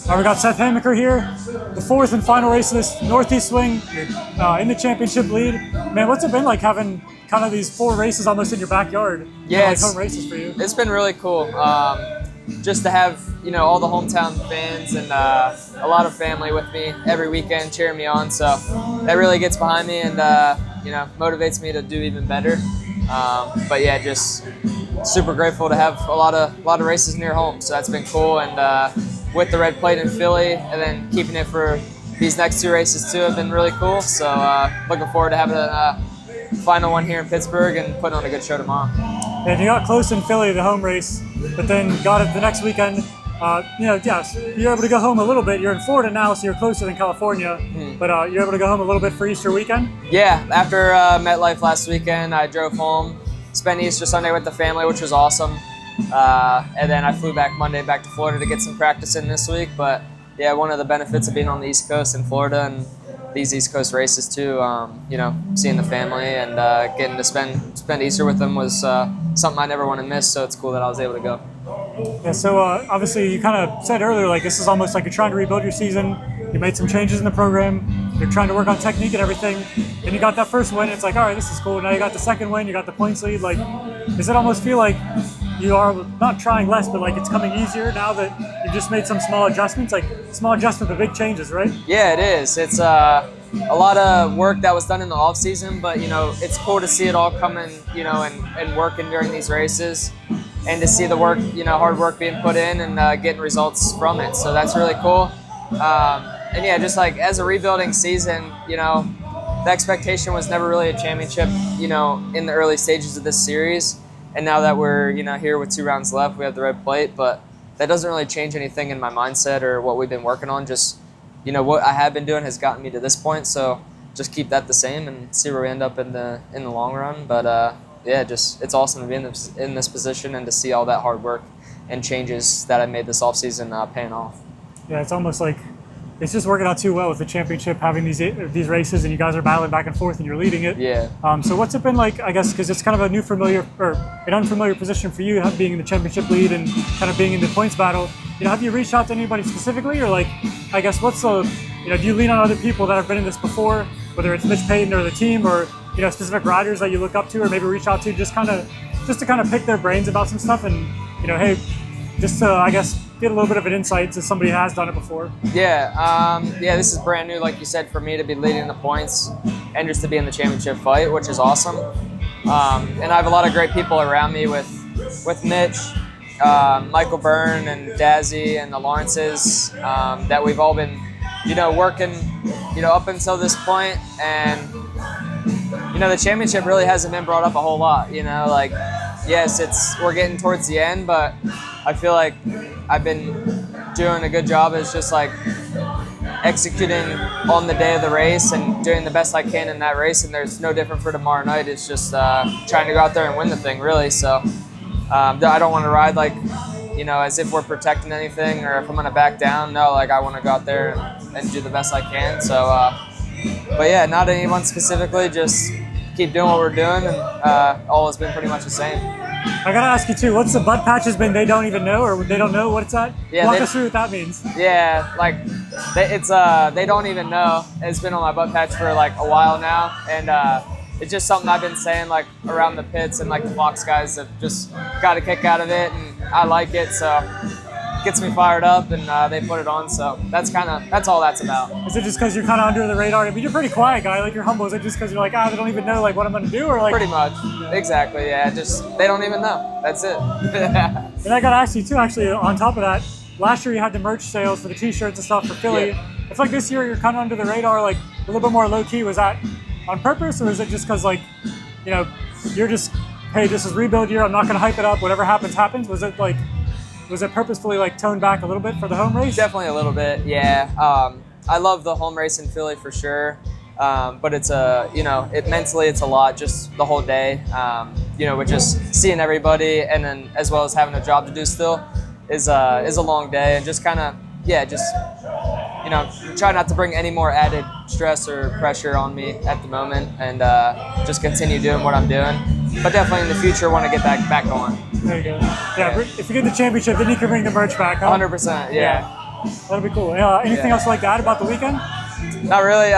We got Seth Hammaker here, the fourth and final race of this Northeast Swing in the championship lead. Man, what's it been like having kind of these 4 races almost in your backyard? Yeah, like home races for you. It's been really cool. Just to have all the hometown fans and a lot of family with me every weekend cheering me on. So that really gets behind me and motivates me to do even better. But yeah, just super grateful to have a lot of races near home. So that's been cool, and with the red plate in Philly, and then keeping it for these next 2 races too, have been really cool. So looking forward to having a final one here in Pittsburgh and putting on a good show tomorrow. And you got close in Philly, the home race, but then got it the next weekend. You're able to go home a little bit. You're in Florida now, so you're closer than California, but you're able to go home a little bit for Easter weekend? Yeah, after MetLife last weekend, I drove home, spent Easter Sunday with the family, which was awesome. And then I flew back Monday back to Florida to get some practice in this week. But yeah, one of the benefits of being on the East Coast in Florida and these East Coast races too, seeing the family and getting to spend Easter with them was something I never want to miss. So it's cool that I was able to go. Yeah, so obviously you kind of said earlier, like this is almost like you're trying to rebuild your season. You made some changes in the program. You're trying to work on technique and everything. And you got that first win. It's like, all right, this is cool. Now you got the second win. You got the points lead. Like, does it almost feel like you are not trying less, but like it's coming easier now that you've just made some small adjustments? Like small adjustment, but big changes, right? Yeah, it is. It's a lot of work that was done in the off season, but it's cool to see it all coming, and working during these races. And to see the work, hard work being put in and getting results from it. So that's really cool. And yeah, just like as a rebuilding season, the expectation was never really a championship, in the early stages of this series. And now that we're, here with 2 rounds left, we have the red plate, but that doesn't really change anything in my mindset or what we've been working on. Just, what I have been doing has gotten me to this point. So just keep that the same and see where we end up in the long run. But yeah, it's awesome to be in this position and to see all that hard work and changes that I made this offseason paying off. Yeah, it's almost like it's just working out too well with the championship, having these races, and you guys are battling back and forth, and you're leading it. Yeah. So what's it been like? I guess because it's kind of a new familiar or an unfamiliar position for you, being in the championship lead and kind of being in the points battle. Have you reached out to anybody specifically, or like, I guess what's the, do you lean on other people that have been in this before, whether it's Mitch Payton or the team, or specific riders that you look up to, or maybe reach out to, just to kind of pick their brains about some stuff, and hey, just to, I guess, get a little bit of an insight to somebody who has done it before. Yeah, this is brand new, like you said, for me to be leading the points and just to be in the championship fight, which is awesome. And I have a lot of great people around me with Mitch, Michael Byrne, and Dazzy, and the Lawrences, that we've all been, working, up until this point. And the championship really hasn't been brought up a whole lot. Yes, we're getting towards the end, but I feel like I've been doing a good job as just like executing on the day of the race and doing the best I can in that race. And there's no different for tomorrow night. It's just trying to go out there and win the thing, really. So I don't want to ride like, as if we're protecting anything or if I'm going to back down. No, like I want to go out there and do the best I can. So, but yeah, not anyone specifically, just keep doing what we're doing, and all has been pretty much the same. I gotta ask you too, what's the butt patch has been they don't even know, or they don't know what it's at? Yeah, walk us through what that means. Yeah, like they don't even know. It's been on my butt patch for like a while now, and it's just something I've been saying like around the pits, and like the Fox guys have just got a kick out of it, and I like it, so it gets me fired up, and they put it on. So that's all that's about. Is it just because you're kind of under the radar? I mean, you're a pretty quiet guy, like you're humble. Is it just because you're like, they don't even know like what I'm gonna do, or like? Pretty much, exactly. Yeah, just they don't even know. That's it. And I gotta ask you too, actually, on top of that, last year you had the merch sales for the T-shirts and stuff for Philly. Yeah. It's like this year you're kind of under the radar, like a little bit more low key. Was that on purpose, or is it just because like, you're just, hey, this is rebuild year. I'm not gonna hype it up. Whatever happens, happens. Was it purposefully like toned back a little bit for the home race? Definitely a little bit, yeah. I love the home race in Philly for sure, but it's mentally it's a lot, just the whole day. With just seeing everybody, and then as well as having a job to do still is a long day, and just kind of try not to bring any more added stress or pressure on me at the moment, and just continue doing what I'm doing. But definitely in the future, want to get back going. There you go. Yeah, if you get the championship, then you can bring the merch back. Huh? 100%. Yeah. That'll be cool. Anything else like that about the weekend? Not really.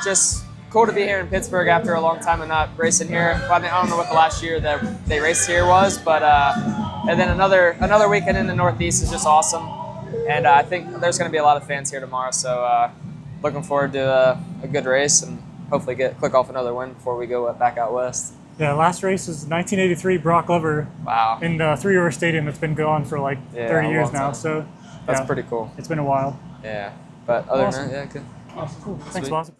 Just cool to be here in Pittsburgh after a long time of not racing here. I don't know what the last year that they raced here was, but and then another weekend in the Northeast is just awesome. And I think there's going to be a lot of fans here tomorrow, so looking forward to a good race and hopefully click off another win before we go back out west. Yeah, last race was 1983 Brock Glover. Wow. In the Three River Stadium that's been going for like 30 years now. So that's pretty cool. It's been a while. Yeah, but other than that, yeah, good. Awesome. Cool. Thanks, boss.